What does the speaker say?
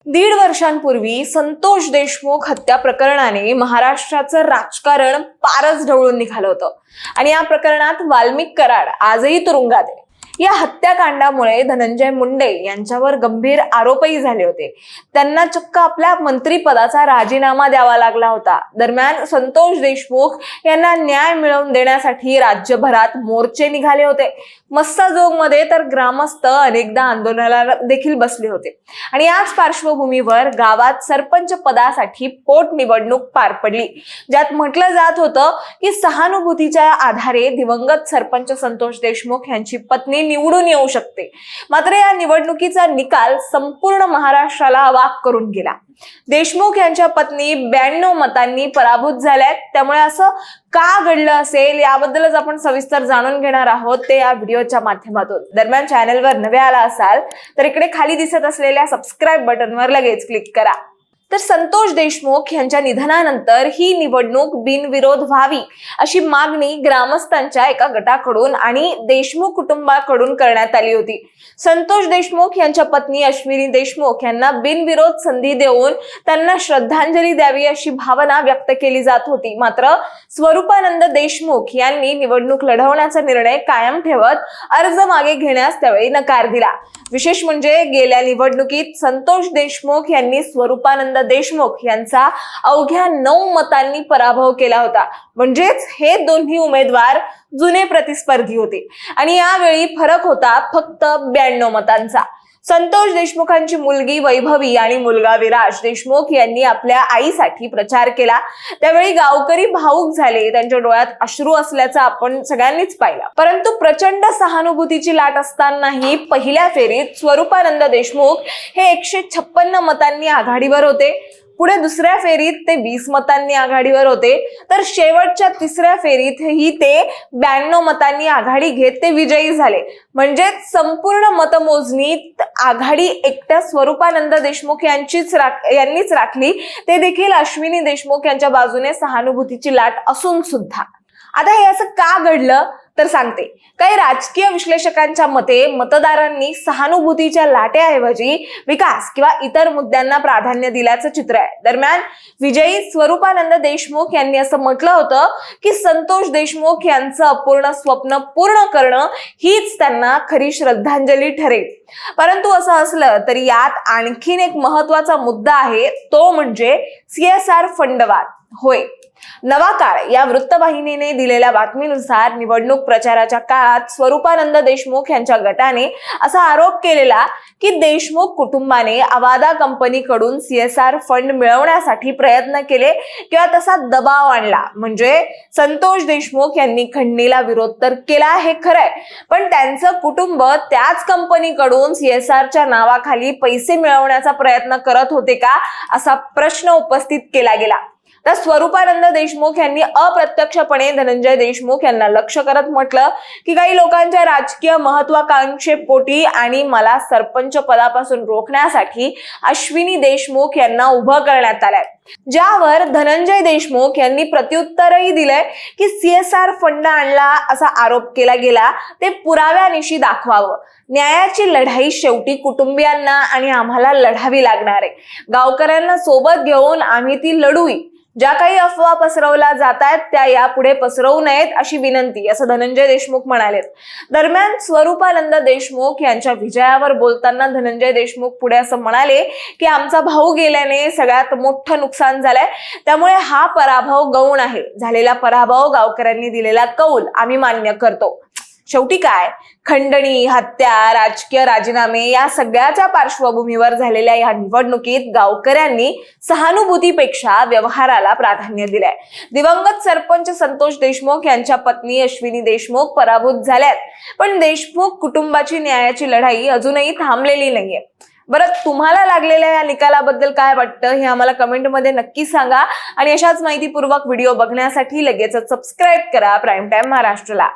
1.5 वर्षांपूर्वी संतोष देशमुख हत्या प्रकरणाने महाराष्ट्राचं राजकारण पारच ढवळून निघालं होतं आणि या प्रकरणात वाल्मिक कराड आजही तुरुंगात आहे। या हत्याकांडामुळे धनंजय मुंडे यांच्यावर गंभीर आरोपही झाले होते। त्यांना चक्क आपल्या मंत्रिपदाचा राजीनामा द्यावा लागला होता। दरम्यान संतोष देशमुख यांना न्याय मिळवून देण्यासाठी राज्यभरात मोर्चे निघाले होते। मस्साजोगमध्ये तर ग्रामस्थ अनेकदा आंदोलनाला देखील बसले होते आणि याच पार्श्वभूमीवर गावात सरपंच पदासाठी पोटनिवडणूक पार पडली, ज्यात म्हटलं जात होतं की सहानुभूतीच्या आधारे दिवंगत सरपंच संतोष देशमुख यांची पत्नी निवडून येऊ शकते। मात्र या निवडणुकीचा निकाल संपूर्ण महाराष्ट्राला अवाक करून गेला। देशमुख यांच्या पत्नी 92 मतांनी पराभूत झाल्यात। त्यामुळे असं का घडलं असेल याबद्दलच आपण सविस्तर जाणून घेणार आहोत ते या व्हिडिओच्या माध्यमातून। दरम्यान चॅनलवर नवे आला असाल तर इकडे खाली दिसत असलेल्या सबस्क्राइब बटनवर लगेच क्लिक करा। तर संतोष देशमुख यांच्या निधनानंतर ही निवडणूक बिनविरोध व्हावी अशी मागणी ग्रामस्थांच्या एका गटाकडून आणि देशमुख कुटुंबाकडून करण्यात आली होती। संतोष देशमुख यांच्या पत्नी अश्विनी देशमुख यांना बिनविरोध संधी देऊन त्यांना श्रद्धांजली द्यावी अशी भावना व्यक्त केली जात होती। मात्र स्वरूपानंद देशमुख यांनी निवडणूक लढवण्याचा निर्णय कायम ठेवत अर्ज मागे घेण्यास त्यावेळी नकार दिला। विशेष म्हणजे गेल्या निवडणुकीत संतोष देशमुख यांनी स्वरूपानंद देशमुख यांचा अवघ्या 9 मतांनी पराभव केला होता। म्हणजेच हे दोन्ही उमेदवार जुने प्रतिस्पर्धी होते आणि यावेळी फरक होता फक्त 92 मतांचा। संतोष देशमुखांची मुलगी वैभवी आणि मुलगा विराज देशमुख यांनी आपल्या आईसाठी प्रचार केला। त्यावेळी गावकरी भावुक झाले, त्यांच्या डोळ्यात अश्रू असल्याचं आपण सगळ्यांनीच पाहिलं। परंतु प्रचंड सहानुभूतीची लाट असतानाही पहिल्या फेरीत स्वरूपानंद देशमुख हे 156 मतांनी आघाडीवर होते। पुढे दुसऱ्या फेरीत ते 20 मतांनी आघाडीवर होते, तर शेवटच्या तिसऱ्या फेरीतही ते 92 मतांनी आघाडी घेत ते विजयी झाले। म्हणजे संपूर्ण मतमोजणीत आघाडी एकट्या स्वरूपानंद देशमुख यांनीच राखली, ते देखील अश्विनी देशमुख यांच्या बाजूने सहानुभूतीची लाट असून सुद्धा। आता हे असं का घडलं तर सांगते। काही राजकीय विश्लेषकांच्या मते मतदारांनी सहानुभूतीच्या लाटेऐवजी विकास किंवा इतर मुद्द्यांना प्राधान्य दिल्याचं चित्र आहे। दरम्यान विजयी स्वरूपानंद देशमुख यांनी असं म्हटलं होतं की संतोष देशमुख यांचं अपूर्ण स्वप्न पूर्ण करणं हीच त्यांना खरी श्रद्धांजली ठरेल। परंतु असं असलं तरी यात आणखीन एक महत्त्वाचा मुद्दा आहे, तो म्हणजे CSR फंडवाद होय। नवाकाळ या वृत्तवाहिनीने दिलेल्या बातमीनुसार निवडणूक प्रचाराच्या काळात स्वरूपानंद देशमुख यांच्या गटाने असा आरोप केलेला की देशमुख कुटुंबाने अवादा कंपनीकडून CSR फंड मिळवण्यासाठी प्रयत्न केले किंवा तसा दबाव आणला। म्हणजे संतोष देशमुख यांनी खंडणीला विरोध तर केला हे खरंय, पण त्यांचं कुटुंब त्याच कंपनीकडून CSRच्या नावाखाली पैसे मिळवण्याचा प्रयत्न करत होते का असा प्रश्न उपस्थित केला गेला। तर स्वरूपानंद देशमुख यांनी अप्रत्यक्षपणे धनंजय देशमुख यांना लक्ष करत म्हटलं की काही लोकांच्या राजकीय महत्वाकांक्षेपोटी आणि मला सरपंच पदापासून रोखण्यासाठी अश्विनी देशमुख यांना उभं करण्यात आलंय। ज्यावर धनंजय देशमुख यांनी प्रत्युत्तरही दिलंय की CSR फंड आणला असा आरोप केला गेला ते पुराव्यानिशी दाखवावं। न्यायाची लढाई शेवटी कुटुंबियांना आणि आम्हाला लढावी लागणार आहे। गावकऱ्यांना सोबत घेऊन आम्ही ती लढूया। ज्या काही अफवा पसरवल्या जात आहेत त्या यापुढे पसरवू नयेत अशी विनंती, असं धनंजय देशमुख म्हणाले। दरम्यान स्वरूपानंद देशमुख यांच्या विजयावर बोलताना धनंजय देशमुख पुढे असं म्हणाले की आमचा भाऊ गेल्याने सगळ्यात मोठं नुकसान झालंय, त्यामुळे हा पराभव गौण आहे। झालेला पराभव गावकऱ्यांनी दिलेला कौल आम्ही मान्य करतो। शेवटी काय, खंडणी, हत्या, राजकीय राजीनामे या सगळ्याच्या पार्श्वभूमीवर झालेल्या या निवडणुकीत गावकऱ्यांनी सहानुभूतीपेक्षा व्यवहाराला प्राधान्य दिलंय। दिवंगत सरपंच संतोष देशमुख यांच्या पत्नी अश्विनी देशमुख पराभूत झाल्यात, पण देशमुख कुटुंबाची न्यायाची लढाई अजूनही थांबलेली नाहीये। बरं, तुम्हाला लागलेल्या या निकालाबद्दल काय वाटतं हे आम्हाला कमेंटमध्ये नक्की सांगा आणि अशाच माहितीपूर्वक व्हिडिओ बघण्यासाठी लगेचच सबस्क्राइब करा प्राईम टाइम महाराष्ट्रला।